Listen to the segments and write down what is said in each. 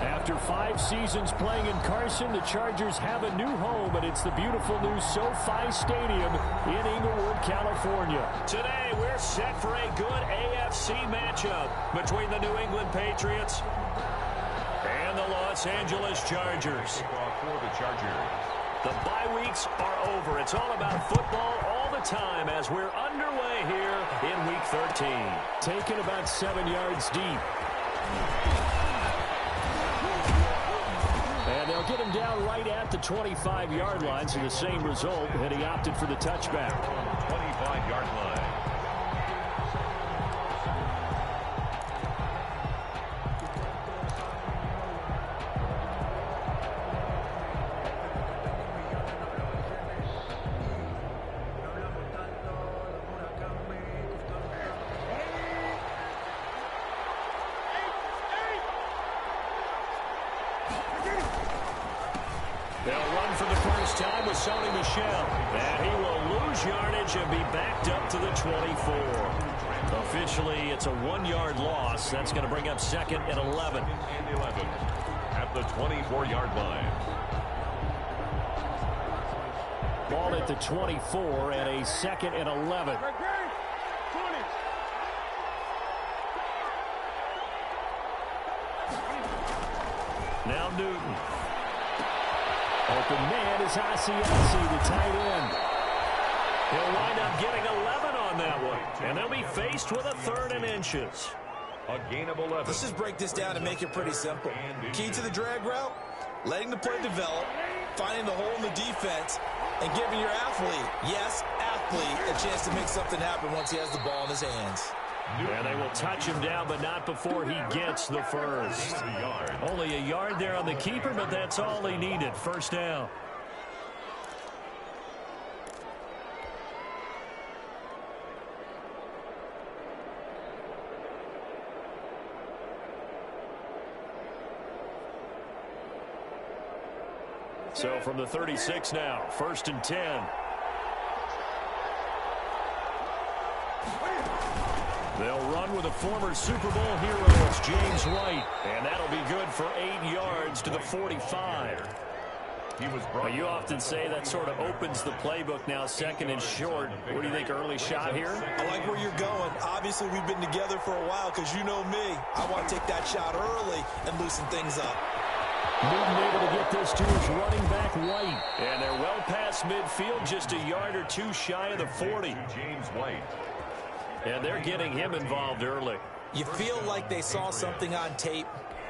After 5 seasons playing in Carson, the Chargers have a new home, and it's the beautiful new SoFi Stadium in Inglewood, California. Today, we're set for a good AFC matchup between the New England Patriots and the Los Angeles Chargers. For the Chargers. The bye weeks are over. It's all about football all the time as we're underway here in Week 13. Taken about 7 yards deep. And they'll get him down right at the 25-yard line, so the same result, and he opted for the touchback. 25-yard line. They'll run for the first time with Sony Michel. And he will lose yardage and be backed up to the 24. Officially, it's a 1-yard loss. That's going to bring up 2nd and 11. At the 24-yard line. Ball at the 24 and a 2nd and 11. Now Newton. Open man is Asiasi, the tight end. He'll wind up getting 11 on that one. And they'll be faced with a 3rd and inches. A gain of 11. Let's just break this down and make it pretty simple. Key to the drag route, letting the play develop, finding the hole in the defense, and giving your athlete, yes, athlete, a chance to make something happen once he has the ball in his hands. And they will touch him down, but not before he gets the first. Only a yard there on the keeper, but that's all he needed. First down. So from the 36 now, 1st and 10. They'll run with a former Super Bowl hero. It's James White. And that'll be good for 8 yards to the 45. You often say that sort of opens the playbook now, 2nd and short. What do you think, early shot here? I like where you're going. Obviously, we've been together for a while because you know me. I want to take that shot early and loosen things up. Newton able to get this to his running back White. And they're well past midfield, just a yard or 2 shy of the 40. James White. And they're getting him involved early. You feel like they saw something on tape,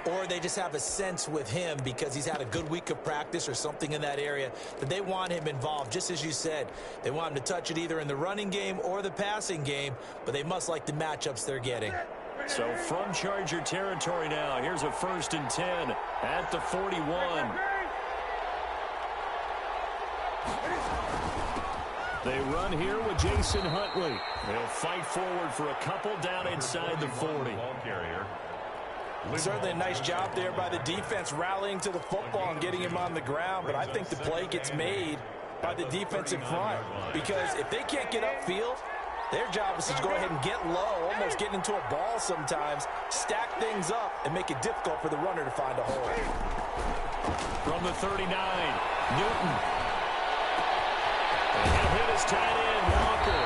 or they just have a sense with him because he's had a good week of practice or something in that area that they want him involved. Just as you said, they want him to touch it either in the running game or the passing game, but they must like the matchups they're getting. So from Charger territory now, here's a 1st and 10 at the 41. They run here with Jason Huntley. They'll fight forward for a couple down inside the 40. Certainly a nice job there by the defense rallying to the football and getting him on the ground, but I think the play gets made by the defensive front because if they can't get upfield, their job is to go ahead and get low, almost get into a ball sometimes, stack things up, and make it difficult for the runner to find a hole. From the 39, Newton. And he'll hit his tight end, Walker.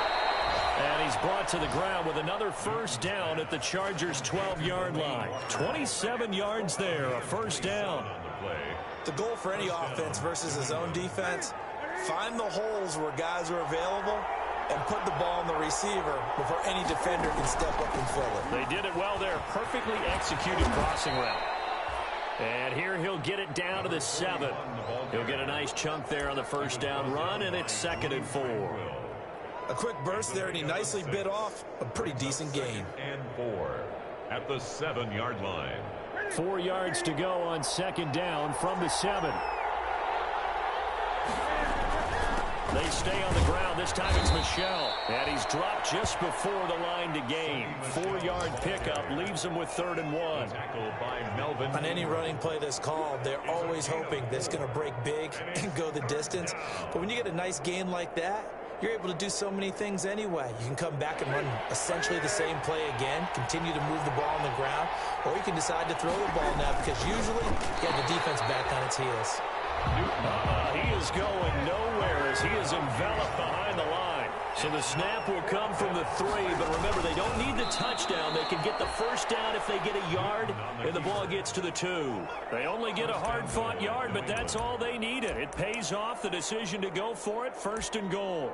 And he's brought to the ground with another first down at the Chargers' 12-yard line. 27 yards there, a first down. The goal for any offense versus his own defense, find the holes where guys are available and put the ball in the receiver before any defender can step up and fill it. They did it well there. Perfectly executed crossing route. And here he'll get it down to the 7. He'll get a nice chunk there on the first down run, and it's 2nd and 4. A quick burst there, and he nicely bit off a pretty decent gain. And 4 at the 7-yard line. 4 yards to go on 2nd down from the 7. They stay on the ground. This time it's Michel. And he's dropped just before the line to gain. 4-yard pickup leaves him with 3rd and 1. Tackled by Melvin. On any running play that's called, they're always hoping that it's going to break big and go the distance. But when you get a nice gain like that, you're able to do so many things anyway. You can come back and run essentially the same play again, continue to move the ball on the ground, or you can decide to throw the ball now because usually you have the defense back on its heels. He is going nowhere as he is enveloped behind the line. So the snap will come from the 3, but remember, they don't need the touchdown. They can get the first down if they get a yard, and the ball gets to the 2. They only get a hard-fought yard, but that's all they needed. It pays off the decision to go for it, 1st and goal.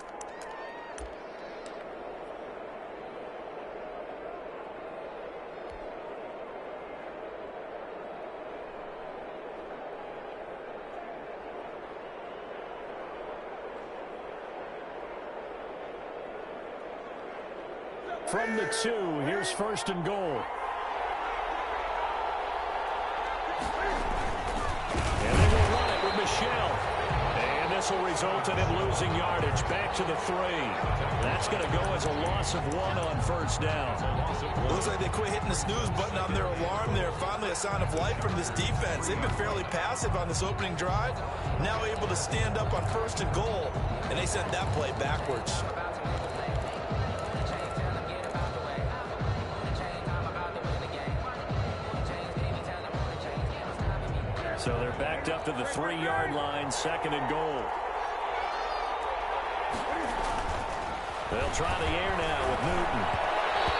From the 2, here's 1st and goal. And they will run it with Michelle. And this will result in him losing yardage. Back to the 3. That's going to go as a loss of 1 on 1st down. Looks like they quit hitting the snooze button on their alarm there. Finally a sign of life from this defense. They've been fairly passive on this opening drive. Now able to stand up on 1st and goal. And they sent that play backwards. So they're backed up to the 3-yard line, 2nd and goal. They'll try the air now with Newton.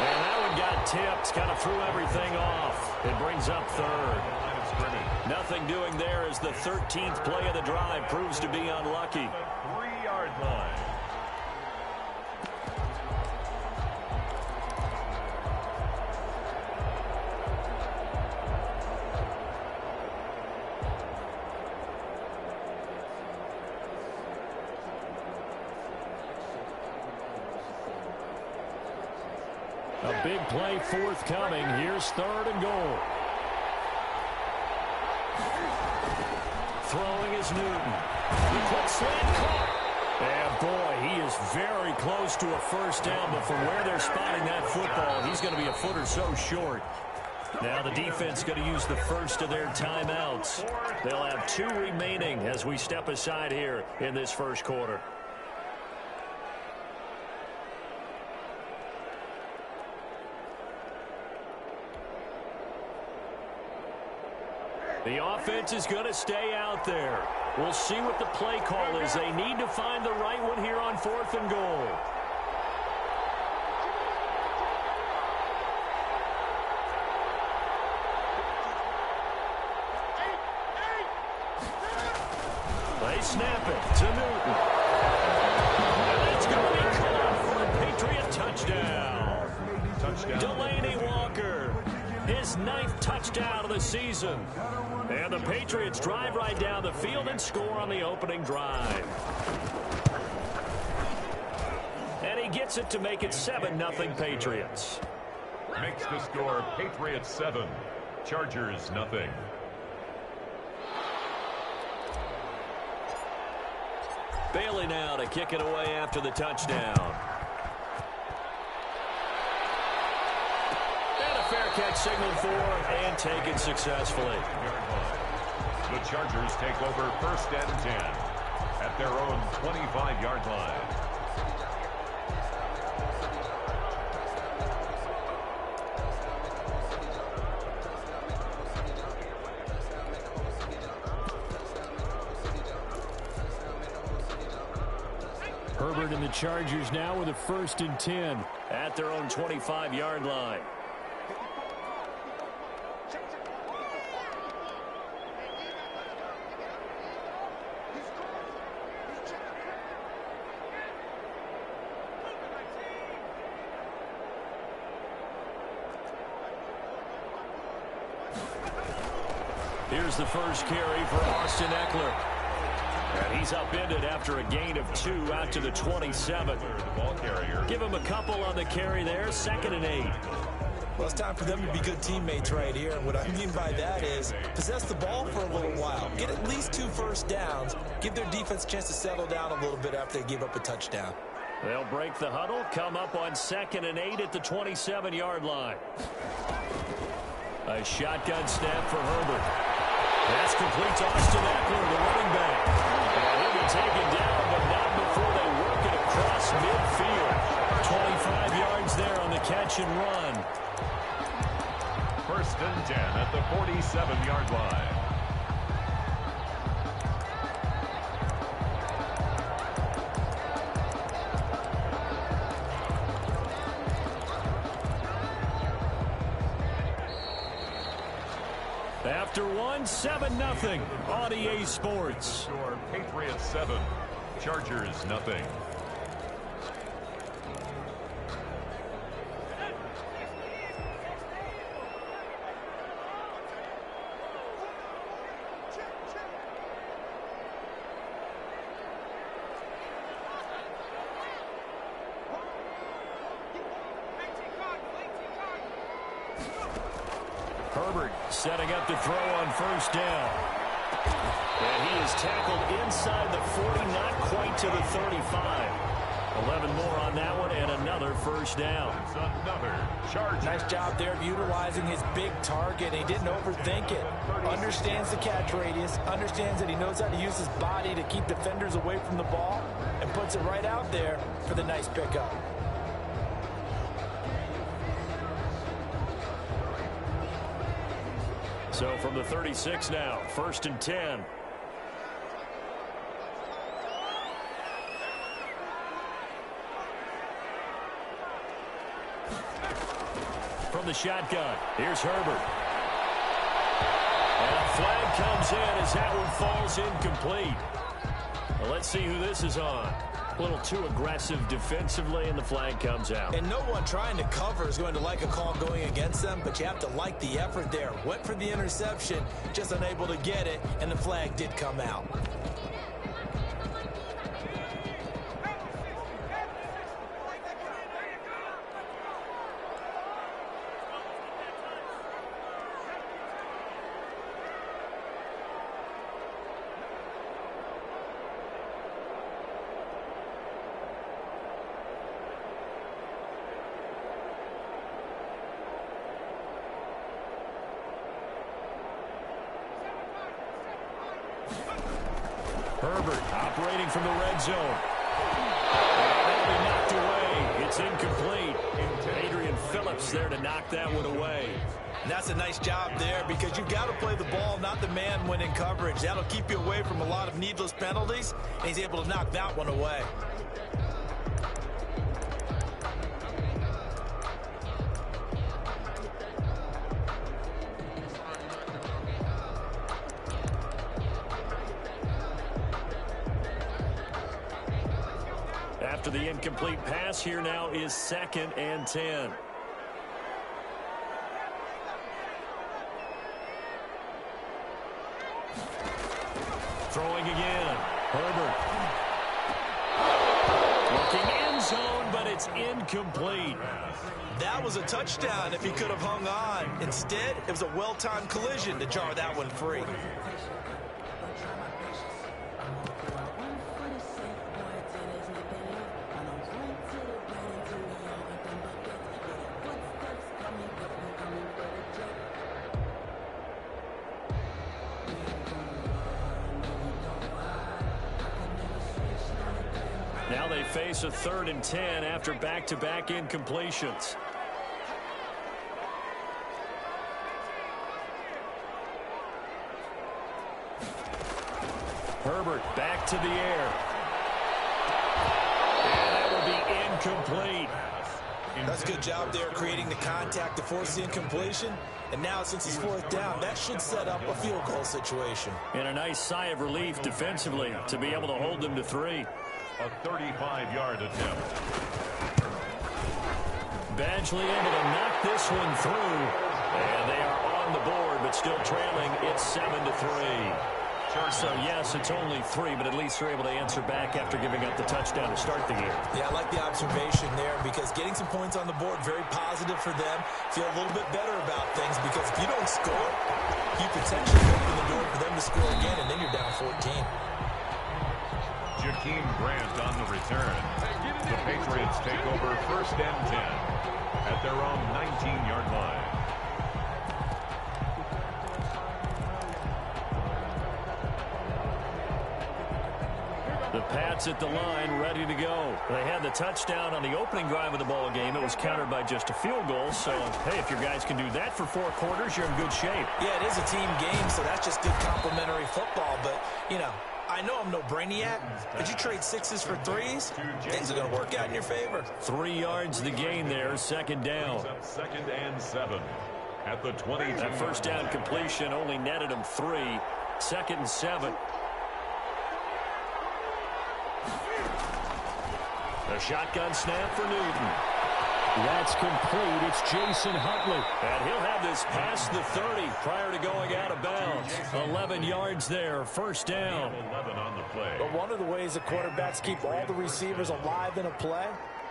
And that one got tipped, kind of threw everything off. It brings up 3rd. Nothing doing there as the 13th play of the drive proves to be unlucky. 3-yard line. A big play forthcoming. Here's 3rd and goal. Throwing is Newton. The quick slant caught. And boy, he is very close to a 1st down, but from where they're spotting that football, he's going to be a foot or so short. Now the defense is going to use the first of their timeouts. They'll have 2 remaining as we step aside here in this 1st quarter. The offense is going to stay out there. We'll see what the play call is. They need to find the right one here on 4th and goal. They snap it to Newton. And it's going to be caught for a Patriot touchdown. Delaney Walker, his 9th touchdown of the season. And the Patriots drive right down the field and score on the opening drive. And he gets it to make it 7-0 Patriots. Makes the score Patriots 7, Chargers 0. Bailey now to kick it away after the touchdown. And a fair catch signaled for and taken successfully. The Chargers take over 1st and 10 at their own 25-yard line. Herbert and the Chargers now with a 1st and 10 at their own 25-yard line. Here's the first carry for Austin Eckler. And he's upended after a gain of 2 out to the 27. Ball carrier. Give him a couple on the carry there. 2nd and 8. Well, it's time for them to be good teammates right here. And what I mean by that is possess the ball for a little while. Get at least 2 first downs. Give their defense a chance to settle down a little bit after they give up a touchdown. They'll break the huddle, come up on 2nd and 8 at the 27-yard line. A shotgun snap for Herbert. Pass complete to Austin Eckler, the running back. And he'll be taken down, but not before they work it across across midfield. 25 yards there on the catch and run. 1st and 10 at the 47-yard line. After one, 7-0 on EA Sports. Score Patriots 7, Chargers 0. Herbert setting up to throw on 1st down. And he is tackled inside the 40, not quite to the 35. 11 more on that one, and another 1st down. It's another Charger. Nice job there of utilizing his big target. He didn't overthink it. Understands the catch radius, understands that he knows how to use his body to keep defenders away from the ball, and puts it right out there for the nice pickup. So from the 36 now, 1st and 10. From the shotgun, here's Herbert. And a flag comes in as that one falls incomplete. Well, let's see who this is on. A little too aggressive defensively, and the flag comes out. And no one trying to cover is going to like a call going against them, but you have to like the effort there. Went for the interception, just unable to get it, and the flag did come out. Herbert operating from the red zone. And that'll be knocked away. It's incomplete. Adrian Phillips there to knock that one away. And that's a nice job there because you've got to play the ball, not the man when in coverage. That'll keep you away from a lot of needless penalties, and he's able to knock that one away. After the incomplete pass, here now is 2nd and 10. Throwing again. Herbert. Looking end zone, but it's incomplete. That was a touchdown if he could have hung on. Instead, it was a well-timed collision to jar that one free. Now they face a 3rd and 10 after back-to-back incompletions. Herbert back to the air. And that will be incomplete. That's a good job there creating the contact to force the incompletion. And now since it's 4th down, that should set up a field goal situation. And a nice sigh of relief defensively to be able to hold them to 3. A 35-yard attempt. Badgley able to knock this one through. And they are on the board, but still trailing. It's 7-3. So, yes, it's only 3, but at least they're able to answer back after giving up the touchdown to start the game. Yeah, I like the observation there because getting some points on the board, very positive for them. Feel a little bit better about things because if you don't score, you potentially open the door for them to score again, and then you're down 14. Jakeem Grant on the return. The Patriots take over 1st and 10 at their own 19-yard line. The Pats at the line, ready to go. They had the touchdown on the opening drive of the ball game. It was countered by just a field goal. So, hey, if your guys can do that for 4 quarters, you're in good shape. Yeah, it is a team game, so that's just good complimentary football. But, you know, I know I'm no brainiac, but you trade 6s for 3s, things are going to work out in your favor. 3 yards to gain there, second down. 2nd and 7 at the 22. That first down completion only netted him 3. 2nd and 7. A shotgun snap for Newton. That's complete. It's Jason Huntley. And he'll have this past the 30 prior to going out of bounds. 11 yards there, first down. 11 on the play. But one of the ways the quarterbacks keep all the receivers alive in a play,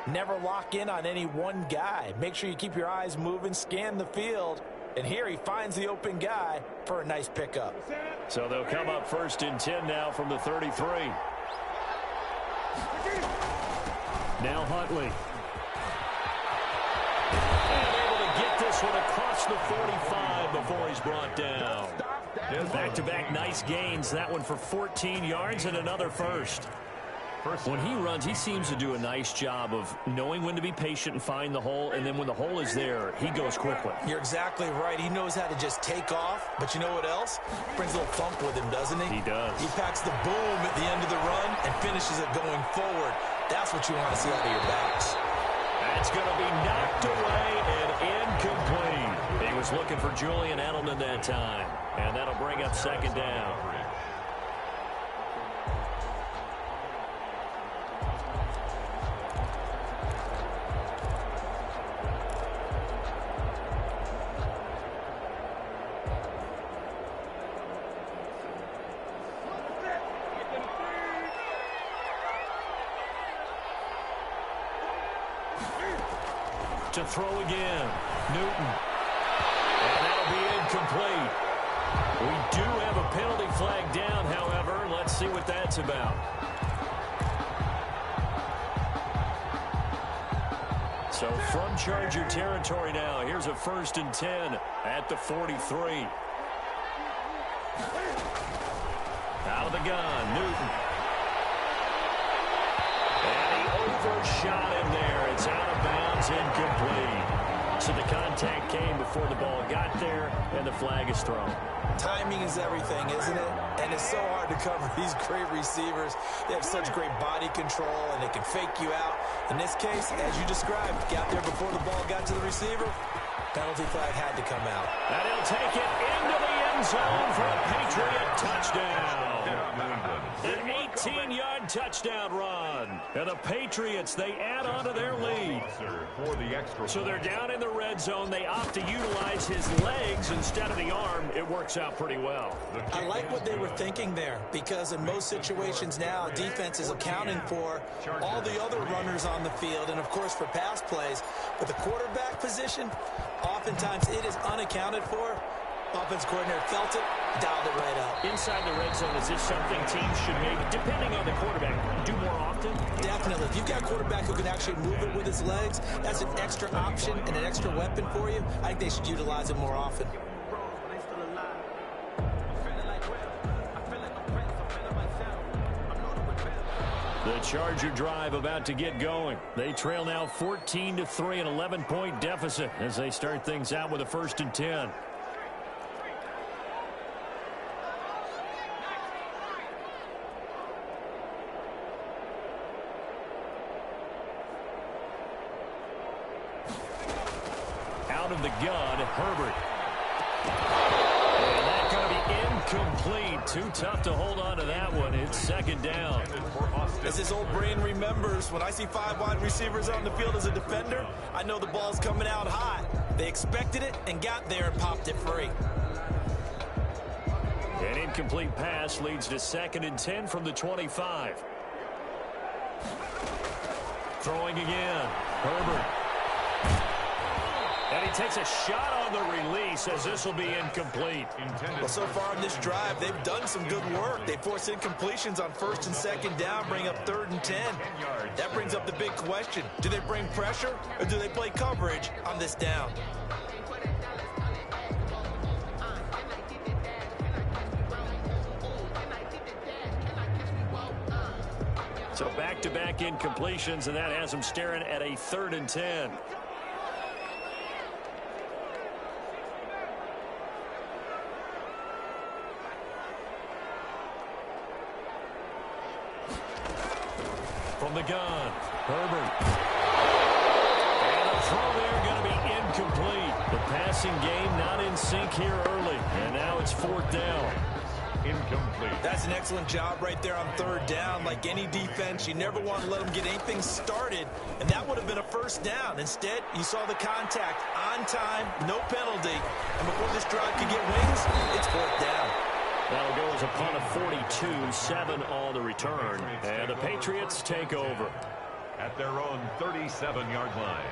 never lock in on any one guy. Make sure you keep your eyes moving, scan the field. And here he finds the open guy for a nice pickup. So they'll come up 1st and 10 now from the 33. Now Huntley. And able to get this one across the 45 before he's brought down. Back-to-back nice gains. That one for 14 yards and another first. When he runs, he seems to do a nice job of knowing when to be patient and find the hole, and then when the hole is there, he goes quickly. You're exactly right. He knows how to just take off, but you know what else? Brings a little thump with him, doesn't he? He does. He packs the boom at the end of the run and finishes it going forward. That's what you want to see out of your backs. That's going to be knocked away and incomplete. He was looking for Julian Edelman that time, and that'll bring up second down. To throw again, Newton. And that'll be incomplete. We do have a penalty flag down, however. Let's see what that's about. So from Charger territory now, here's a 1st and 10 at the 43. Out of the gun, Newton. And he overshot him there. It's out of bounds, incomplete. So the contact came before the ball got there, and the flag is thrown. Timing is everything, isn't it? And it's so hard to cover these great receivers. They have such great body control, and they can fake you out. In this case, as you described, got there before the ball got to the receiver. Penalty flag had to come out. And he'll take it into the end zone for a Patriot touchdown. An 18-yard touchdown run. And the Patriots, they add on to their lead. So they're down in the red zone. They opt to utilize his legs instead of the arm. It works out pretty well. I like what they were thinking there, because in most situations now, defense is accounting for all the other runners on the field and, of course, for pass plays. But the quarterback position, oftentimes it is unaccounted for. Offense coordinator felt it, dialed it right up. Inside the red zone, is this something teams should maybe, depending on the quarterback, do more often? Definitely. If you've got a quarterback who can actually move it with his legs, that's an extra option and an extra weapon for you. I think they should utilize it more often. The Charger drive about to get going. They trail now 14-3, an 11-point deficit as they start things out with a 1st and 10. Out of the gun, Herbert. And that's going to be incomplete. Too tough to hold on to that one. It's second down. As his old brain remembers, when I see 5 wide receivers on the field as a defender, I know the ball's coming out hot. They expected it and got there and popped it free. An incomplete pass leads to 2nd and 10 from the 25. Throwing again. Herbert. And he takes a shot on the release as this will be incomplete. Well, so far in this drive, they've done some good work. They force incompletions on 1st and 2nd down, bring up 3rd and 10. That brings up the big question. Do they bring pressure or do they play coverage on this down? So back-to-back incompletions, and that has them staring at a 3rd and 10. From the gun, Herbert. And the throw there going to be incomplete. The passing game not in sync here early. And now it's 4th down. Incomplete. That's an excellent job right there on 3rd down. Like any defense, you never want to let them get anything started, and that would have been a 1st down. Instead, you saw the contact on time, no penalty, and before this drive could get wings, it's 4th down. That'll go as a punt of 42, 7 on the return, and the Patriots take over at their own 37-yard line.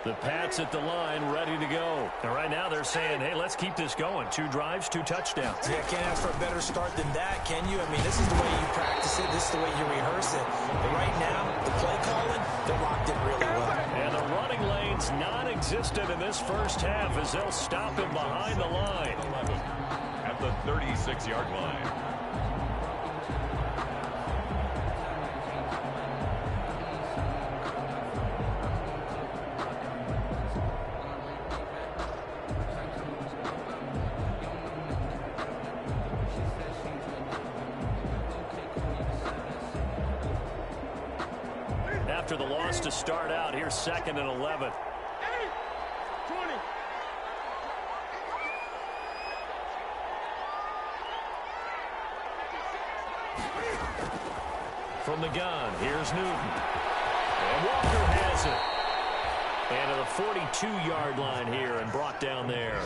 The Pats at the line, ready to go. And right now they're saying, hey, let's keep this going. 2 drives, 2 touchdowns. Yeah, can't ask for a better start than that, can you? I mean, this is the way you practice it. This is the way you rehearse it. But right now, the play calling, they're locked in really well. And the running lane's non-existent in this first half as they'll stop him behind the line. At the 36-yard line. After the loss to start out, here's 2nd and 11. From the gun, here's Newton. And Walker has it. And to the 42-yard line here and brought down there.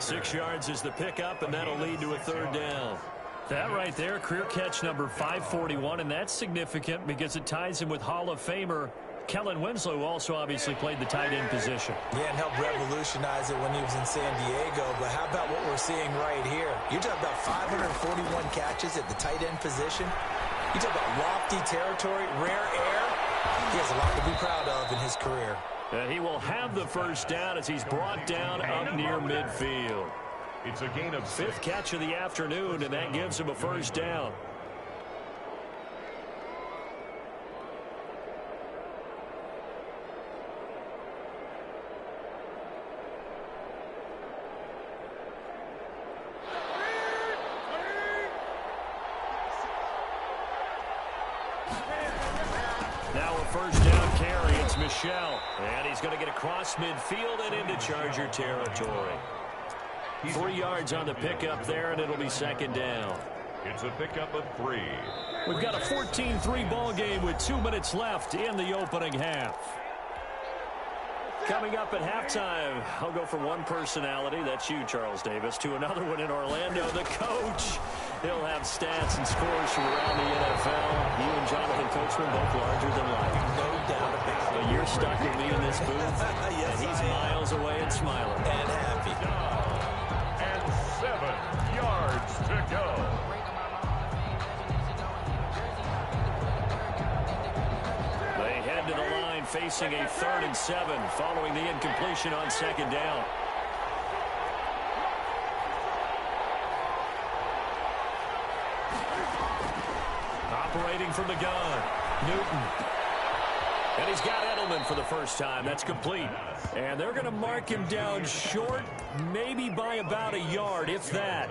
6 yards is the pickup, and that'll lead to a 3rd down. That right there, career catch number 541, and that's significant because it ties him with Hall of Famer Kellen Winslow, who also obviously played the tight end position. Yeah, and helped revolutionize it when he was in San Diego. But how about what we're seeing right here? You're talking about 541 catches at the tight end position. You talk about lofty territory, rare air. He has a lot to be proud of in his career. And he will have the 1st down as he's brought down up near midfield. It's a gain of 6. 5th catch of the afternoon, and that gives him a 1st down. Now a 1st down carry. It's Michel. And he's going to get across midfield and into Charger territory. 3 yards on the pickup there, and it'll be 2nd down. It's a pickup of 3. We've got a 14-3 ball game with 2 minutes left in the opening half. Coming up at halftime, I'll go from one personality, that's you, Charles Davis, to another one in Orlando, the coach. He'll have stats and scores from around the NFL. You and Jonathan Coachman both larger than life. No doubt about it. But you're stuck with me in this booth, Yes, and he's miles away and smiling. And happy. And 7 yards to go. They head to the line facing a 3rd and 7 following the incompletion on 2nd down. Operating from the gun, Newton. And he's got Edelman for the 1st time. That's complete. And they're going to mark him down short, maybe by about a yard, if that.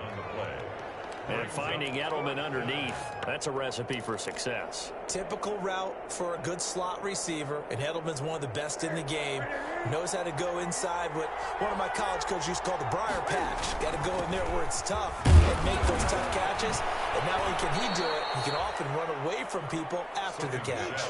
And finding Edelman underneath, that's a recipe for success. Typical route for a good slot receiver, and Edelman's one of the best in the game. Knows how to go inside what one of my college coaches used to call the briar patch. Got to go in there where it's tough and make those tough catches. And not only can he do it, he can often run away from people after the catch.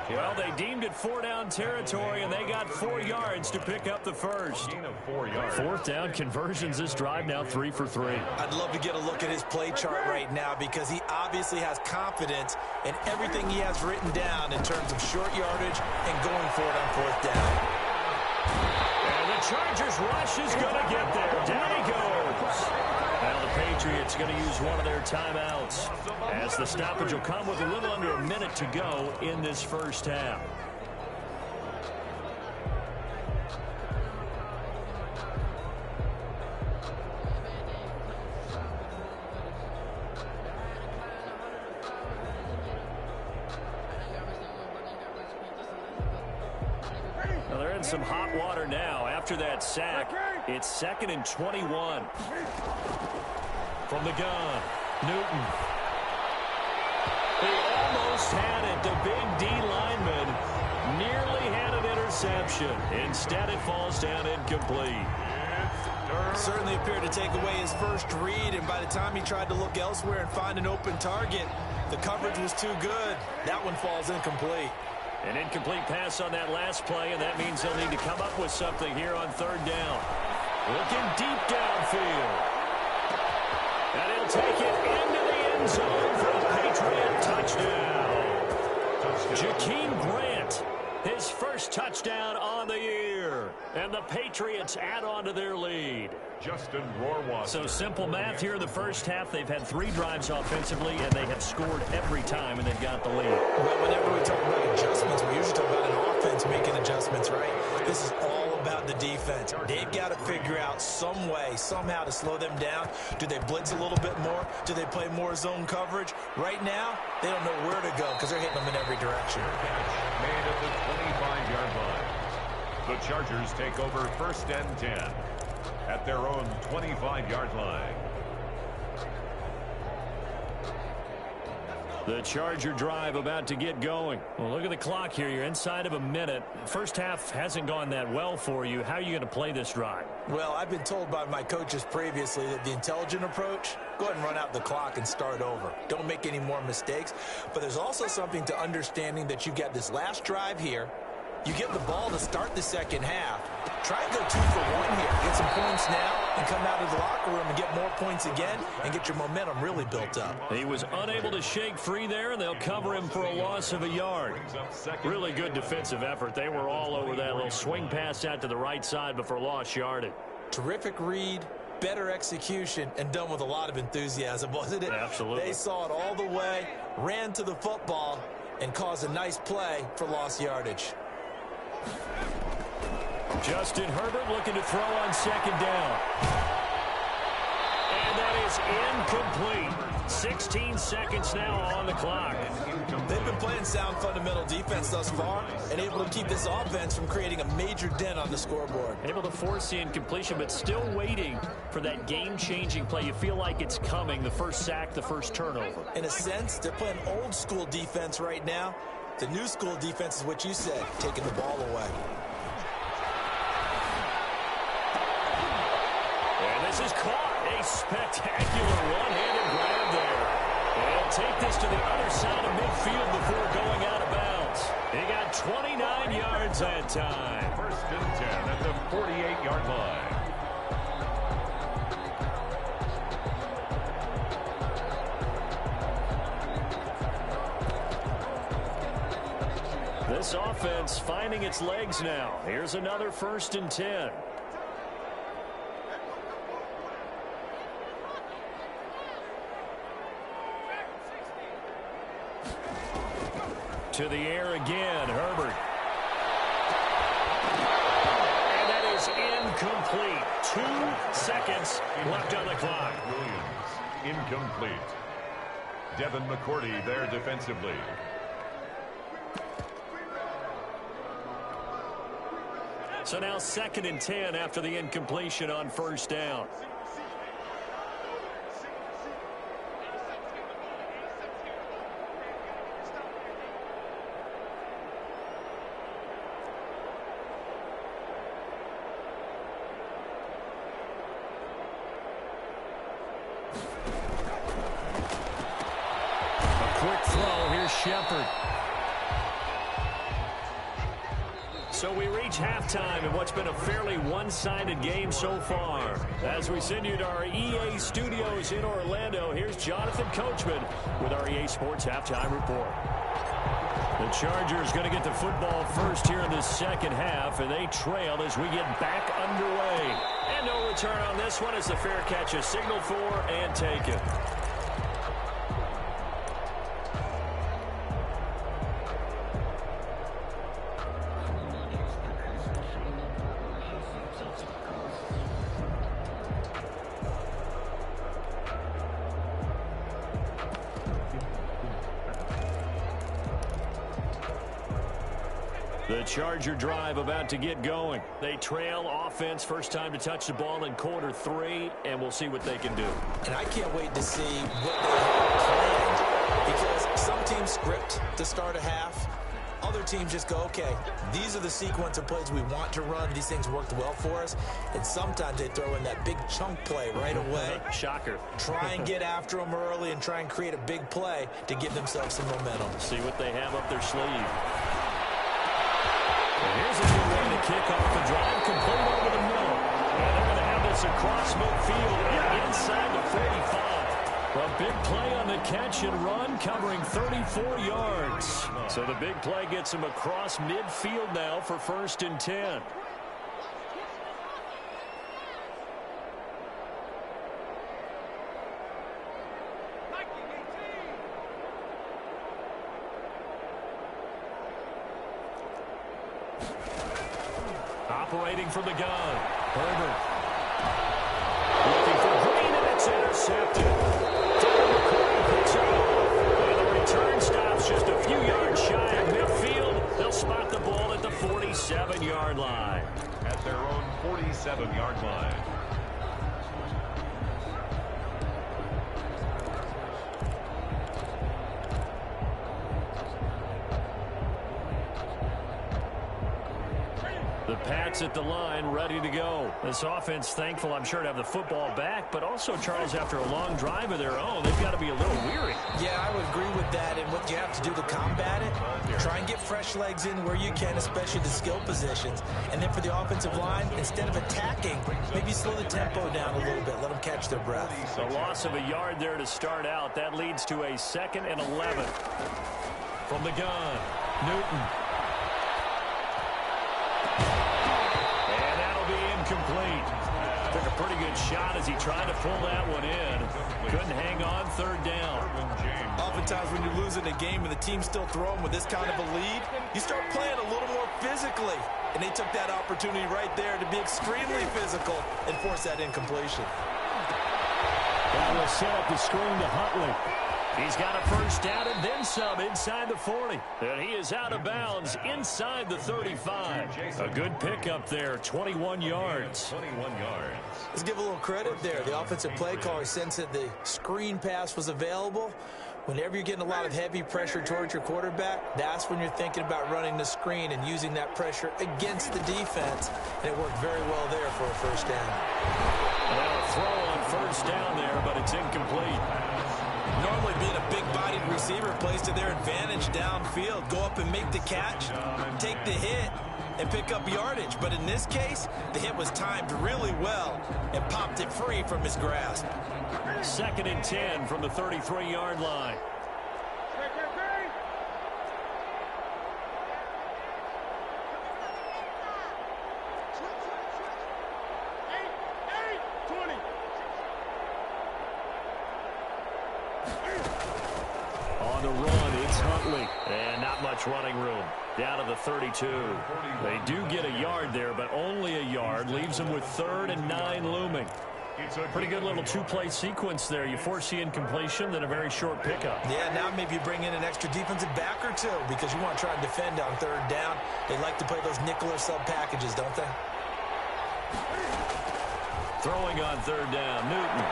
Well, they deemed it 4-down territory, and they got 4 yards to pick up the 1st. 4th down conversions this drive, now 3 for 3. I'd love to get a look at his play chart right now because he obviously has confidence in everything he has written down in terms of short yardage and going for it on 4th down. And the Chargers rush is going to get there. Down he goes. Now the Patriots going to use one of their timeouts as the stoppage will come with a little under a minute to go in this 1st half. some hot water now after that sack. It's 2nd and 21. From the gun, Newton. He almost had it. The big D lineman nearly had an interception. Instead, it falls down incomplete. Certainly appeared to take away his first read, and by the time he tried to look elsewhere and find an open target, the coverage was too good. That one falls incomplete. An incomplete pass on that last play, and that means they'll need to come up with something here on 3rd down. Looking deep downfield. And he'll take it into the end zone for a Patriot touchdown. Jakeem Grant, his first touchdown on the year. And the Patriots add on to their lead. Justin Rohrwasser. So simple math here in the first half. They've had 3 drives offensively, and they have scored every time, and they've got the lead. Well, whenever we talk about adjustments, we usually talk about an offense making adjustments, right? This is all about the defense. They've got to figure out some way, somehow to slow them down. Do they blitz a little bit more? Do they play more zone coverage? Right now, they don't know where to go because they're hitting them in every direction. Made at the 25-yard line. The Chargers take over 1st and 10 at their own 25-yard line. The Charger drive about to get going. Well, look at the clock here. You're inside of a minute. First half hasn't gone that well for you. How are you going to play this drive? Well, I've been told by my coaches previously that the intelligent approach, go ahead and run out the clock and start over. Don't make any more mistakes. But there's also something to understanding that you got this last drive here. You get the ball to start the second half. Try and go 2 for 1 here. Get some points now and come out of the locker room and get more points again and get your momentum really built up. He was unable to shake free there, and they'll cover him for a loss of a yard. Really good defensive effort. They were all over that little swing pass out to the right side before lost yardage. Terrific read, better execution, and done with a lot of enthusiasm, wasn't it? Absolutely. They saw it all the way, ran to the football, and caused a nice play for lost yardage. Justin Herbert looking to throw on 2nd down. And that is incomplete. 16 seconds now on the clock. They've been playing sound fundamental defense thus far and able to keep this offense from creating a major dent on the scoreboard. Able to force the incompletion, but still waiting for that game-changing play. You feel like it's coming, the first sack, the first turnover. In a sense, they're playing old-school defense right now. The new school defense is what you said, taking the ball away. And this is caught. A spectacular one-handed grab there. And he'll take this to the other side of midfield before going out of bounds. He got 29 yards that time. 1st and 10 at the 48-yard line. This offense finding its legs now. Here's another 1st and 10. To the air again, Herbert. And that is incomplete. 2 seconds left on the clock. Williams, incomplete. Devin McCourty there defensively. So now 2nd and 10 after the incompletion on 1st down. Quick throw. Here's Shepard. So we reach halftime in what's been a fairly one-sided game so far. As we send you to our EA studios in Orlando, here's Jonathan Coachman with our EA Sports Halftime Report. The Chargers going to get the football first here in the second half, and they trail as we get back underway. And no return on this one as the fair catch is signaled for and taken. The Charger drive about to get going. They trail offense, first time to touch the ball in quarter 3, and we'll see what they can do. And I can't wait to see what they have planned, because some teams script to start a half. Other teams just go, okay, these are the sequence of plays we want to run. These things worked well for us. And sometimes they throw in that big chunk play right away. Shocker. Try and get after them early and try and create a big play to give themselves some momentum. See what they have up their sleeve. And here's a good way to kick off the drive, complete over the middle. And they're going to have this across midfield inside the 45. A big play on the catch and run, covering 34 yards. So the big play gets him across midfield now for 1st and 10. Operating from the gun, Herbert. Looking for Green, and it's intercepted. And the return stops just a few yards shy of midfield. They'll spot the ball at the 47-yard line. At their own 47-yard line. The Pats at the line, ready to go. This offense, thankful, I'm sure, to have the football back, but also, Charles, after a long drive of their own, they've got to be a little weary. Yeah, I would agree with that, and what you have to do to combat it, try and get fresh legs in where you can, especially the skill positions. And then for the offensive line, instead of attacking, maybe slow the tempo down a little bit, let them catch their breath. A loss of a yard there to start out. That leads to a 2nd and 11. From the gun, Newton. Complete. Took a pretty good shot as he tried to pull that one in. Couldn't hang on, 3rd down. Oftentimes when you're losing a game and the team's still throwing with this kind of a lead, you start playing a little more physically. And they took that opportunity right there to be extremely physical and force that incompletion. That will set up the screen to Huntley. He's got a 1st down and then some inside the 40. And he is out of bounds inside the 35. A good pickup there, 21 yards. 21 yards. Let's give a little credit there. The offensive play caller sensed that the screen pass was available. Whenever you're getting a lot of heavy pressure towards your quarterback, that's when you're thinking about running the screen and using that pressure against the defense. And it worked very well there for a 1st down. Now a throw on 1st down there, but it's incomplete. Normally being a big-bodied receiver plays to their advantage downfield. Go up and make the catch, take the hit, and pick up yardage. But in this case, the hit was timed really well and popped it free from his grasp. 2nd and 10 from the 33-yard line. On the run, it's Huntley. And not much running room. Down to the 32. They do get a yard there, but only a yard. Leaves them with 3rd and 9 looming. Pretty good little 2-play sequence there. You force the incompletion, then a very short pickup. Yeah, now maybe you bring in an extra defensive back or 2 because you want to try and defend on 3rd down. They like to play those nickel or sub packages, don't they? Throwing on 3rd down, Newton.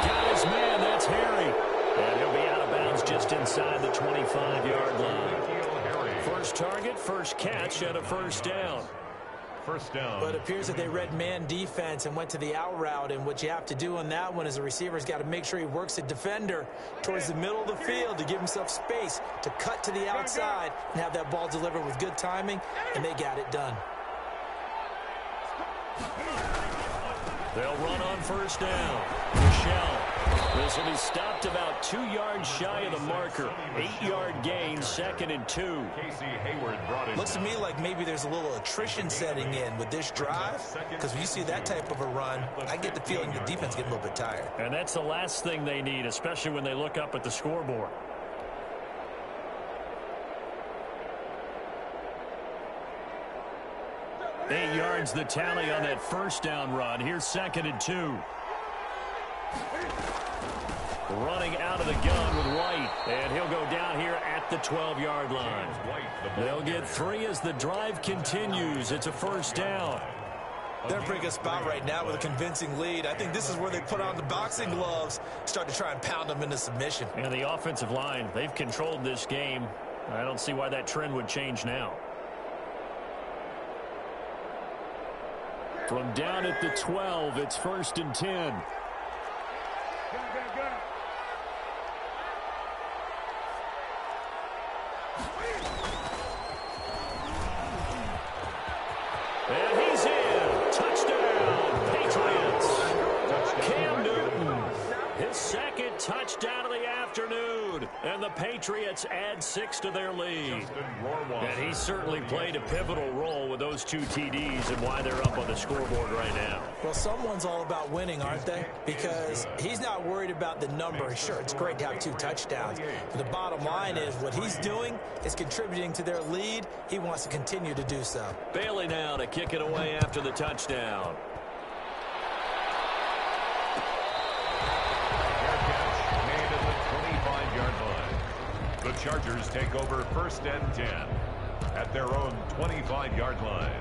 Got his man, that's Harry. And he'll be out of bounds just inside the 25-yard line. First target, first catch, and a 1st down. 1st down. But it appears that they read man defense and went to the out route. And what you have to do on that one is the receiver's got to make sure he works the defender towards the middle of the field to give himself space to cut to the outside and have that ball delivered with good timing, and they got it done. They'll run on 1st down. Michelle. This will be stopped about 2 yards shy of the marker. 8-yard gain, 2nd and 2. Casey Hayward brought it. Looks to me like maybe there's a little attrition setting in with this drive, because when you see that type of a run, I get the feeling the defense getting a little bit tired. And that's the last thing they need, especially when they look up at the scoreboard. Eight yards the tally on that 1st down run. Here's 2nd and 2. Running out of the gun with White. And he'll go down here at the 12-yard line. They'll get 3 as the drive continues. It's a first down. They're in a pretty good spot right now with a convincing lead. I think this is where they put on the boxing gloves, start to try and pound them into submission. And the offensive line, they've controlled this game. I don't see why that trend would change now. From down at the 12, it's 1st and 10. And he's in. Touchdown, Patriots. Cam Newton, his second touchdown of the afternoon. And the Patriots add 6 to their lead. And he certainly played a pivotal role with those 2 TDs and why they're up on the scoreboard right now. Well, someone's all about winning, aren't they? Because he's not worried about the number. Sure, it's great to have 2 touchdowns. But the bottom line is what he's doing is contributing to their lead. He wants to continue to do so. Bailey now to kick it away after the touchdown. The Chargers take over 1st and 10 at their own 25-yard line.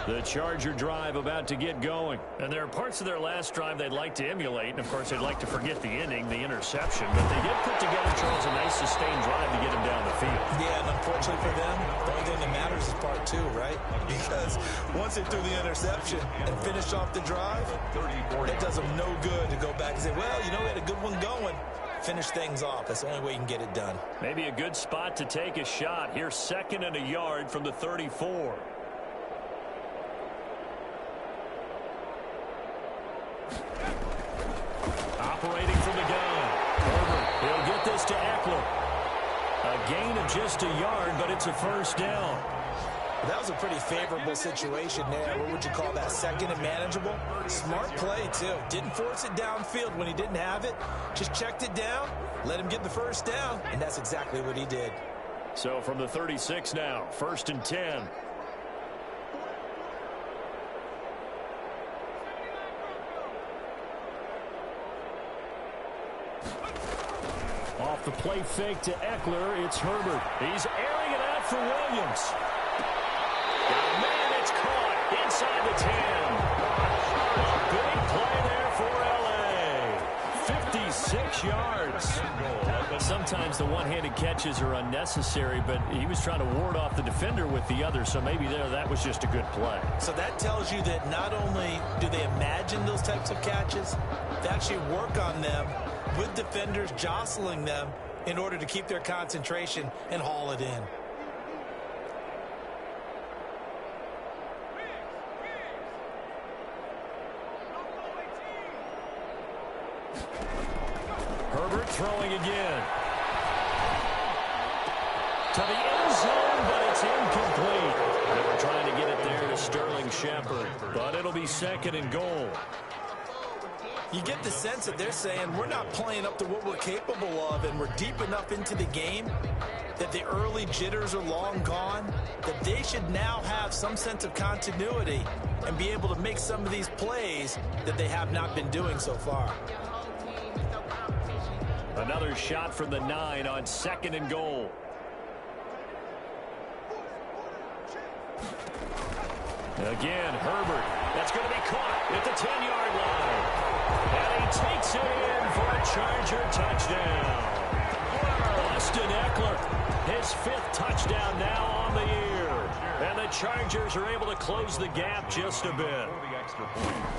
The Charger drive about to get going. And there are parts of their last drive they'd like to emulate. And, of course, they'd like to forget the inning, the interception. But they did put together, Charles, a nice sustained drive to get him down the field. Yeah, and unfortunately for them, the only thing that matters is part 2, right? Because once they threw the interception and finished off the drive, it does them no good to go back and say, well, you know, we had a good one going. Finish things off. That's the only way you can get it done. Maybe a good spot to take a shot. Here's 2nd and a yard from the 34. Operating from the gun. Herbert, he'll get this to Eckler. A gain of just a yard, but it's a first down. That was a pretty favorable situation there. What would you call that? 2nd and manageable? Smart play, too. Didn't force it downfield when he didn't have it. Just checked it down, let him get the first down, and that's exactly what he did. So from the 36 now, 1st and 10. Off the play fake to Eckler, it's Herbert. He's airing it out for Williams. Man, it's caught inside the 10. A big play there for L.A. 56 yards. Sometimes the one-handed catches are unnecessary, but he was trying to ward off the defender with the other, so maybe that was just a good play. So that tells you that not only do they imagine those types of catches, they actually work on them with defenders jostling them in order to keep their concentration and haul it in. Herbert throwing again. To the end zone, but it's incomplete. They were trying to get it there to Sterling Shepard, but it'll be 2nd and goal. You get the sense that they're saying we're not playing up to what we're capable of, and we're deep enough into the game that the early jitters are long gone, that they should now have some sense of continuity and be able to make some of these plays that they have not been doing so far. Another shot from the 9 on 2nd and goal. Again, Herbert. That's going to be caught at the 10-yard line. And he takes it in for a Charger touchdown. Austin Eckler, his 5th touchdown now on the year. And the Chargers are able to close the gap just a bit.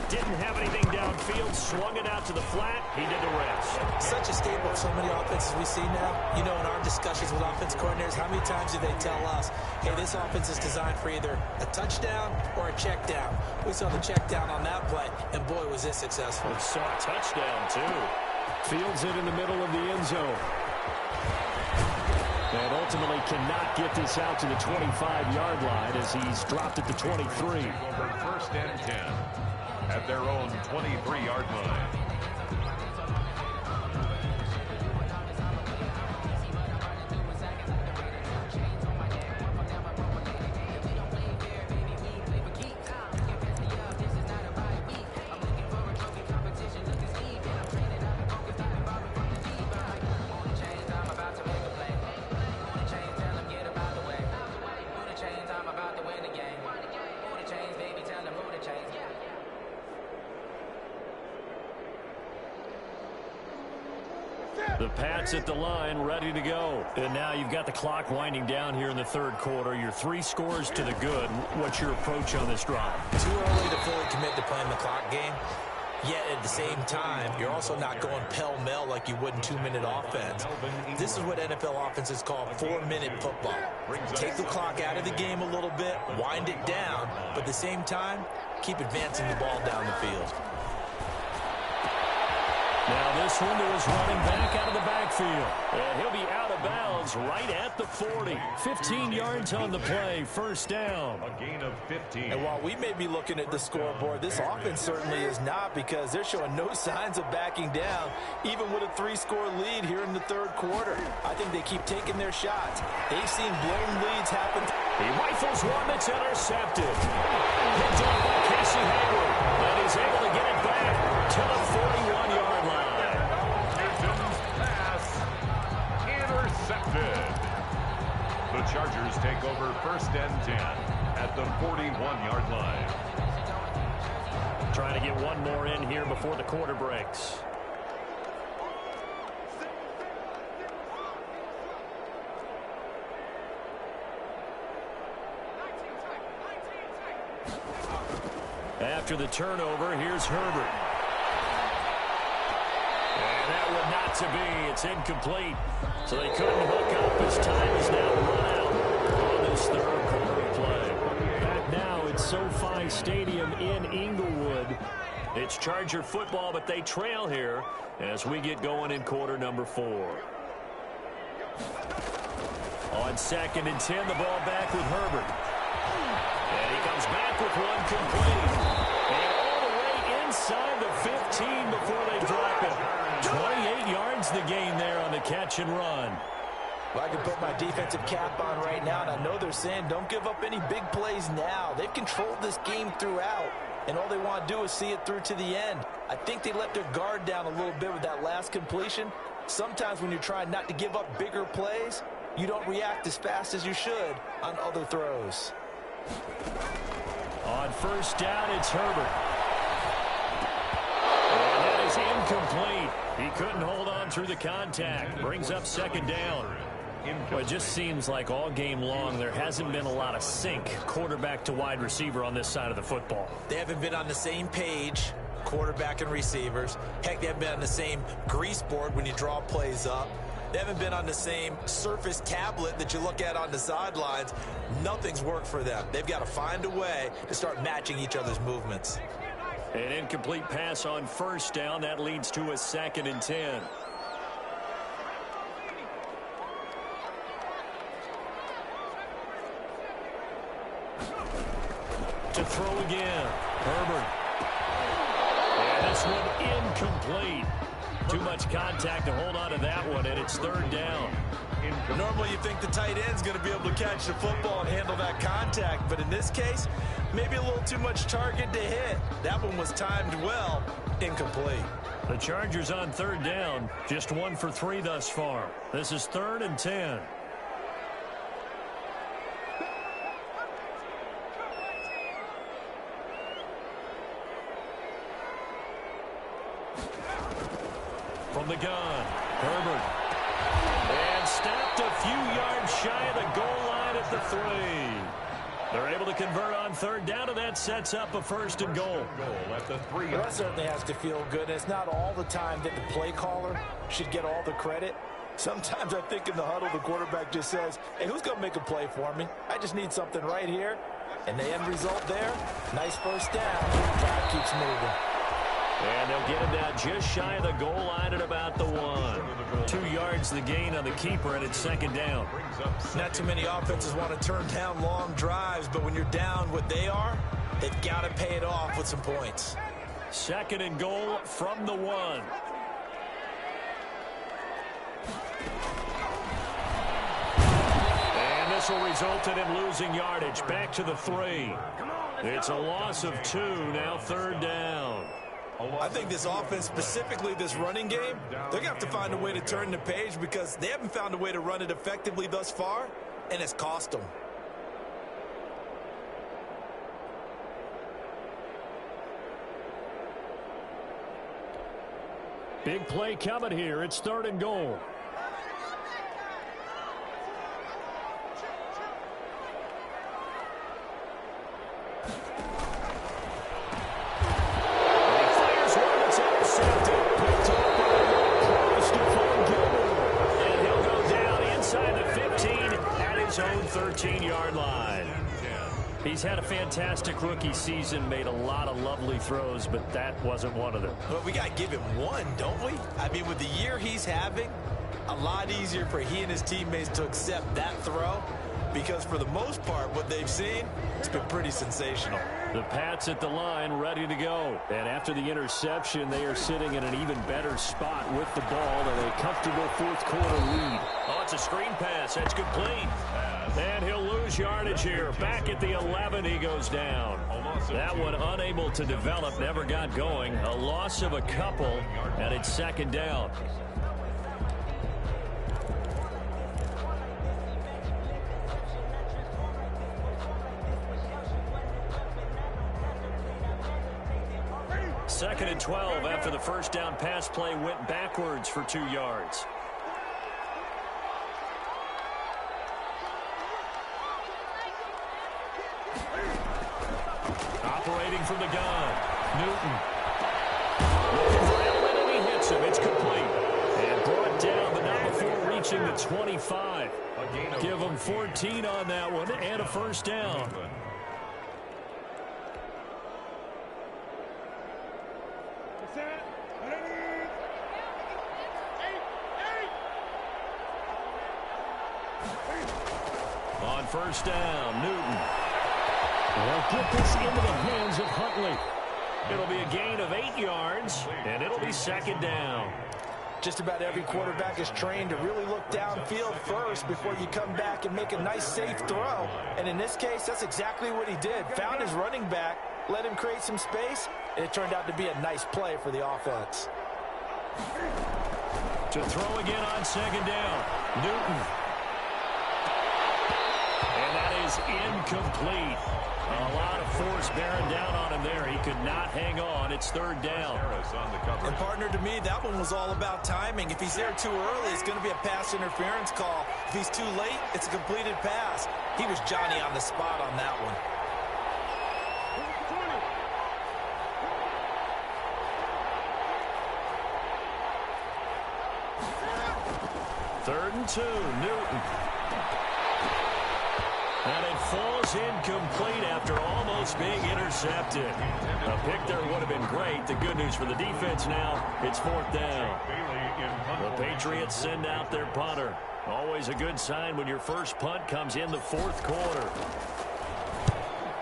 Didn't have anything downfield, swung it out to the flat. He did the rest. Such a staple of so many offenses we see now. You know, in our discussions with offense coordinators, how many times do they tell us, hey, this offense is designed for either a touchdown or a check down. We saw the check down on that play, and boy, was this successful. We saw a touchdown, too. Fields it in the middle of the end zone. And ultimately cannot get this out to the 25-yard line as he's dropped at the 23. Over 1st and 10 at their own 23-yard line. The Pats at the line, ready to go. And now you've got the clock winding down here in the third quarter. Your 3 scores to the good. What's your approach on this drive? Too early to fully commit to playing the clock game. Yet at the same time, you're also not going pell-mell like you would in 2-minute offense. This is what NFL offenses call 4-minute football. Take the clock out of the game a little bit, wind it down, but at the same time, keep advancing the ball down the field. Now this one was running back out of the backfield. And he'll be out of bounds right at the 40. 15 yards on the play, first down. A gain of 15. And while we may be looking at the scoreboard, this offense certainly is not, because they're showing no signs of backing down, even with a 3-score lead here in the third quarter. I think they keep taking their shots. They've seen blown leads happen. He rifles one that's intercepted. Picked off by Casey Hayward. And he's able to get it back to the 41-yard line. Newton's pass intercepted. The Chargers take over first and 10 at the 41-yard line. Trying to get one more in here before the quarter breaks. After the turnover, here's Herbert. And that one not to be. It's incomplete. So they couldn't hook up as time is now run out on this third quarter of play. Back now at SoFi Stadium in Inglewood. It's Charger football, but they trail here as we get going in quarter number 4. On 2nd and 10, the ball back with Herbert. And he comes back with one complete. And all the way inside the 15 before they drop it. 28 yards the gain there on the catch and run. Well, I can put my defensive cap on right now, and I know they're saying don't give up any big plays now. They've controlled this game throughout, and all they want to do is see it through to the end. I think they let their guard down a little bit with that last completion. Sometimes when you're trying not to give up bigger plays, you don't react as fast as you should on other throws. On first down, it's Herbert. And that is incomplete. He couldn't hold on through the contact. Brings up 2nd down. Well, it just seems like all game long there hasn't been a lot of sync quarterback to wide receiver on this side of the football. They haven't been on the same page, quarterback and receivers. Heck, they haven't been on the same grease board when you draw plays up. They haven't been on the same Surface tablet that you look at on the sidelines. Nothing's worked for them. They've got to find a way to start matching each other's movements. An incomplete pass on first down. That leads to a 2nd and 10. To throw again. Herbert. And this one incomplete. Too much contact to hold on to that one, and it's 3rd down. Normally you think the tight end's going to be able to catch the football and handle that contact, but in this case, maybe a little too much target to hit. That one was timed well, incomplete. The Chargers on 3rd down, just 1 for 3 thus far. This is 3rd and 10. From the gun, Herbert. And stopped a few yards shy of the goal line at the 3. They're able to convert on 3rd down, and that sets up a 1st and goal. At the 3. Well, that certainly has to feel good. It's not all the time that the play caller should get all the credit. Sometimes I think in the huddle, the quarterback just says, hey, who's going to make a play for me? I just need something right here. And the end result there, nice first down. Drive keeps moving. And they'll get it now just shy of the goal line at about the 1. 2 yards the gain on the keeper, and it's 2nd down. Not too many offenses want to turn down long drives, but when you're down what they are, they've got to pay it off with some points. 2nd and goal from the 1. And this will result in him losing yardage. Back to the 3. It's a loss of 2, now 3rd down. I think this offense, specifically this running game, they're going to have to find a way to turn the page because they haven't found a way to run it effectively thus far, and it's cost them. Big play coming here. It's 3rd and goal. Own 13-yard line. He's had a fantastic rookie season, made a lot of lovely throws, but that wasn't one of them. Well, we got to give him one, don't we? I mean, with the year he's having, a lot easier for he and his teammates to accept that throw, because for the most part, what they've seen, it's been pretty sensational. The Pats at the line, ready to go. And after the interception, they are sitting in an even better spot with the ball and a comfortable 4th quarter lead. Oh, it's a screen pass. That's complete. And he'll lose yardage here. Back at the 11, he goes down. That one unable to develop, never got going. A loss of a couple, and it's 2nd down. Second and 12 after the first down pass play went backwards for 2 yards. Operating from the gun, Newton. Looking for Edelman, and he hits him. It's complete. And brought down, but not before reaching the 25. Give him 14 on that one and a first down. On first down, Newton. They'll get this into the hands of Huntley. It'll be a gain of 8 yards, and it'll be 2nd down. Just about every quarterback is trained to really look downfield first before you come back and make a nice, safe throw. And in this case, that's exactly what he did. Found his running back, let him create some space, and it turned out to be a nice play for the offense. To throw again on 2nd down, Newton. And that is incomplete. A lot of force bearing down on him there. He could not hang on. It's 3rd down. And partner, to me, that one was all about timing. If he's there too early, it's going to be a pass interference call. If he's too late, it's a completed pass. He was Johnny on the spot on that one. Third and 2, Newton. And it falls incomplete after almost being intercepted. A pick there would have been great. The good news for the defense now, it's 4th down. The Patriots send out their punter. Always a good sign when your first punt comes in the 4th quarter.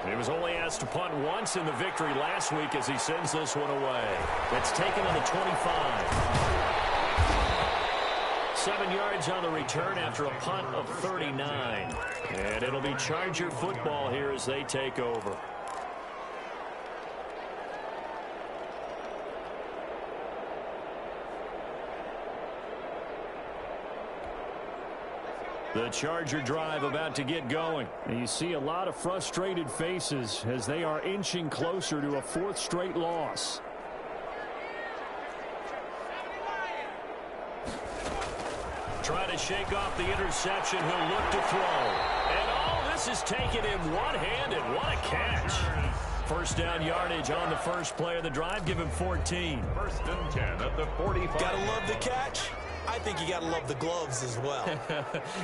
He was only asked to punt once in the victory last week as he sends this one away. It's taken on the 25. 7 yards on the return after a punt of 39. And it'll be Charger football here as they take over. The Charger drive about to get going. And you see a lot of frustrated faces as they are inching closer to a 4th straight loss. Trying to shake off the interception. He'll look to throw. And all this is taken in one-handed. What a catch. First down yardage on the first play of the drive. Give him 14. 1st and 10 at the 45. Gotta love the catch. I think you gotta love the gloves as well.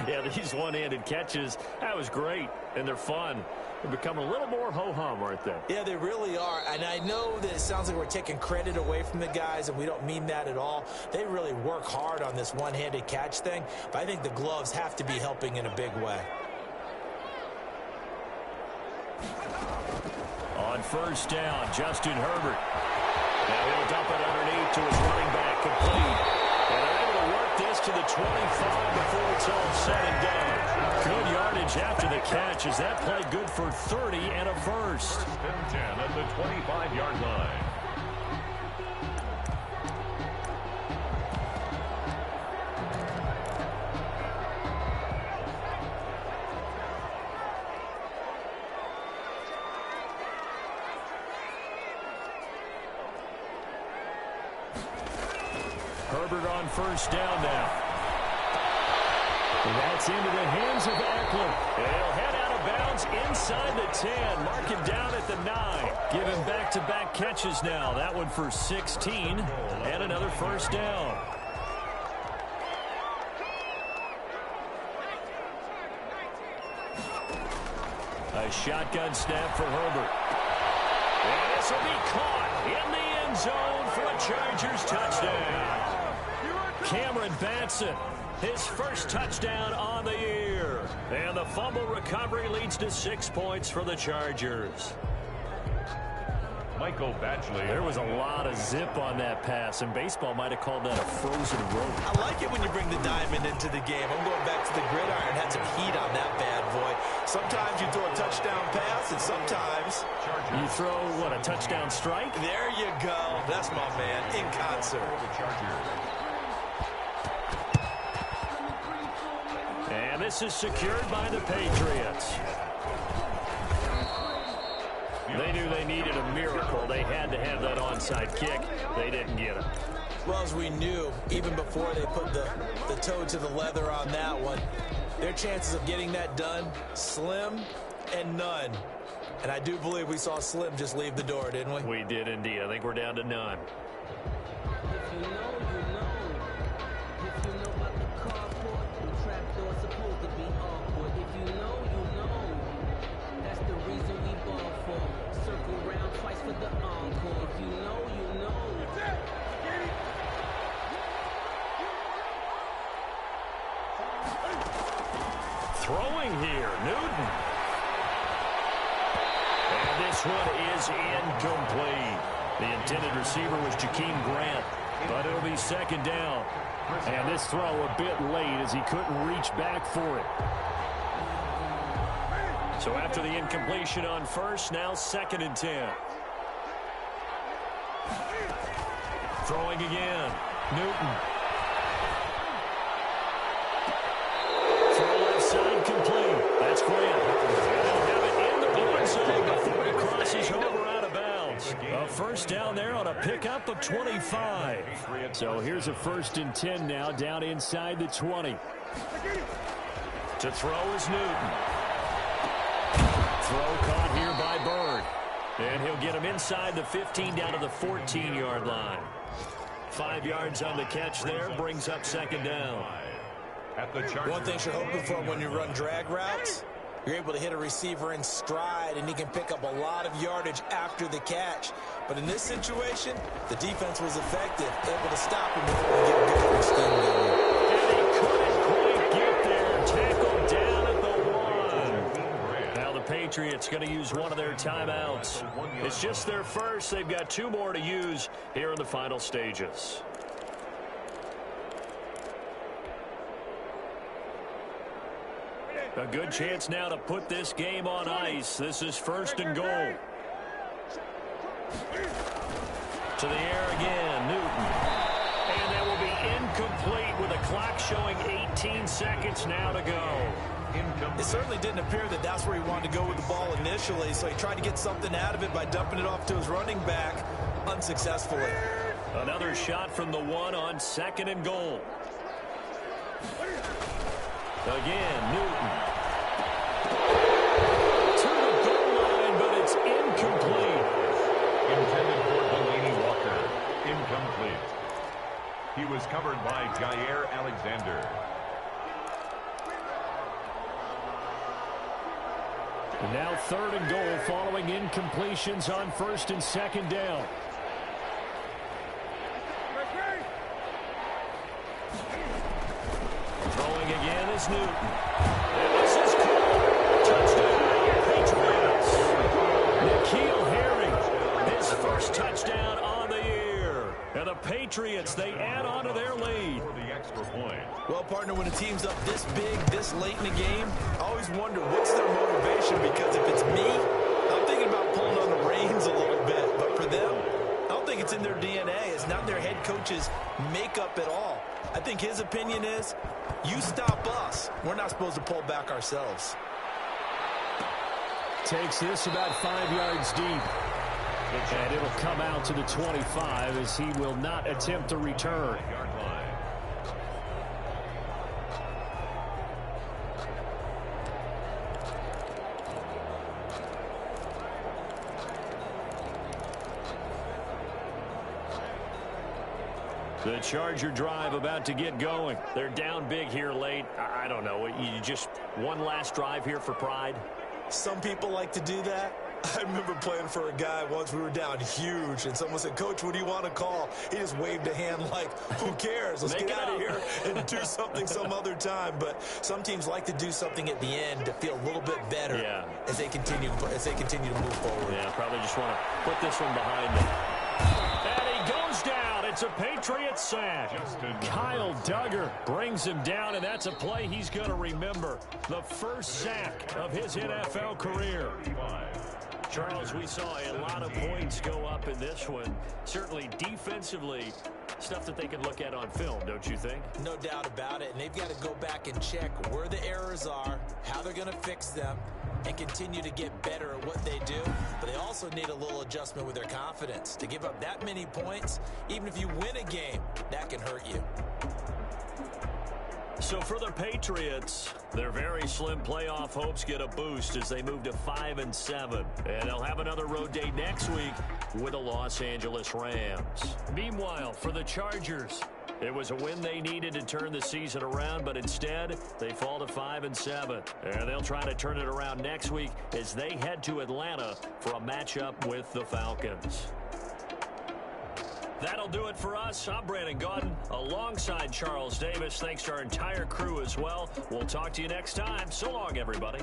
Yeah, these one-handed catches, that was great. And they're fun. They're becoming a little more ho-hum, aren't they? Yeah, they really are. And I know that it sounds like we're taking credit away from the guys, and we don't mean that at all. They really work hard on this one-handed catch thing, but I think the gloves have to be helping in a big way. On first down, Justin Herbert. Now he'll dump it underneath to his running back, complete. And they're able to work this to the 25 before it's all said and done. Good yardage after the catch. Is that play good for 30 and a first? 1st and 10 at the 25-yard line. Herbert on first down now. And that's into the hands of Eckler. He'll head out of bounds inside the 10. Mark him down at the 9. Give him back-to-back catches now. That one for 16 and another first down. A shotgun snap for Herbert. And this will be caught in the end zone for a Chargers touchdown. Cameron Batson, his first touchdown on the year. And the fumble recovery leads to 6 points for the Chargers. Michael Batchley. There was a lot of zip on that pass, and baseball might have called that a frozen rope. I like it when you bring the diamond into the game. I'm going back to the gridiron. Had some heat on that bad boy. Sometimes you throw a touchdown pass, and sometimes you throw, what, a touchdown strike? There you go. That's my man, in concert. And this is secured by the Patriots. They knew they needed a miracle. They had to have that onside kick. They didn't get it. Well, as we knew, even before they put the toe to the leather on that one, their chances of getting that done, slim and none. And I do believe we saw Slim just leave the door, didn't we? We did indeed. I think we're down to none. If you know, you know. If you know about the carport, the trapdoor's supposed to be awkward. If you know, you know. That's the reason we ball for. Circle round twice for the encore. If you know, you know. Throwing here, Newton. And this one is incomplete. The intended receiver was Jakeem Grant, but it'll be second down. And this throw a bit late as he couldn't reach back for it. So after the incompletion on first, now 2nd and 10. Throwing again, Newton. Throw left side complete. That's Grant. And they'll have it in the red zone before it crosses over out of bounds. A first down there on a pickup of 25. So here's a 1st and 10 now down inside the 20. To throw is Newton. Throw caught here by Bird. And he'll get him inside the 15 down to the 14-yard line. 5 yards on the catch there, brings up 2nd down. One thing you're hoping for when you run drag routes, you're able to hit a receiver in stride, and he can pick up a lot of yardage after the catch. But in this situation, the defense was effective, able to stop him before he get a good scheme going. And he couldn't quite get there. Tackled down at the 1. Now the Patriots going to use one of their timeouts. It's just their first. They've got 2 more to use here in the final stages. A good chance now to put this game on ice. This is 1st and goal. To the air again, Newton. And that will be incomplete with the clock showing 18 seconds now to go. It certainly didn't appear that that's where he wanted to go with the ball initially, so he tried to get something out of it by dumping it off to his running back unsuccessfully. Another shot from the 1 on 2nd and goal. Again, Newton. To the goal line, but it's incomplete. Intended for Delaney Walker. Incomplete. He was covered by Jair Alexander. And now 3rd and goal following incompletions on 1st and 2nd down. Throwing again is Newton. And this is caught. Touchdown, Patriots. N'Keal Harry, his first touchdown on the year. And the Patriots, they add on to their lead. For the extra point. Well, partner, when a team's up this big, this late in the game, I always wonder what's their motivation, because if it's me, I'm thinking about pulling on the reins a little bit. But for them, I don't think it's in their DNA. It's not their head coach's makeup at all. I think his opinion is, you stop us. We're not supposed to pull back ourselves. Takes this about 5 yards deep. And it'll come out to the 25 as he will not attempt to return. The Charger drive about to get going. They're down big here late. I don't know. You just one last drive here for pride? Some people like to do that. I remember playing for a guy once. We were down huge, and someone said, "Coach, what do you want to call?" He just waved a hand like, who cares? Let's get out of here and do something some other time. But some teams like to do something at the end to feel a little bit better as they continue to move forward. Yeah, probably just want to put this one behind them. And he goes down. It's a Patriots sack. Kyle Duggar brings him down, and that's a play he's going to remember. The first sack of his NFL career. Charles, we saw a lot of points go up in this one. Certainly defensively, stuff that they can look at on film, don't you think? No doubt about it. And they've got to go back and check where the errors are, how they're going to fix them, and continue to get better at what they do. But they also need a little adjustment with their confidence. To give up that many points, even if you win a game, that can hurt you. So for the Patriots, their very slim playoff hopes get a boost as they move to 5-7. And they'll have another road day next week with the Los Angeles Rams. Meanwhile, for the Chargers, it was a win they needed to turn the season around, but instead they fall to 5-7. And they'll try to turn it around next week as they head to Atlanta for a matchup with the Falcons. That'll do it for us. I'm Brandon Gaudin alongside Charles Davis. Thanks to our entire crew as well. We'll talk to you next time. So long, everybody.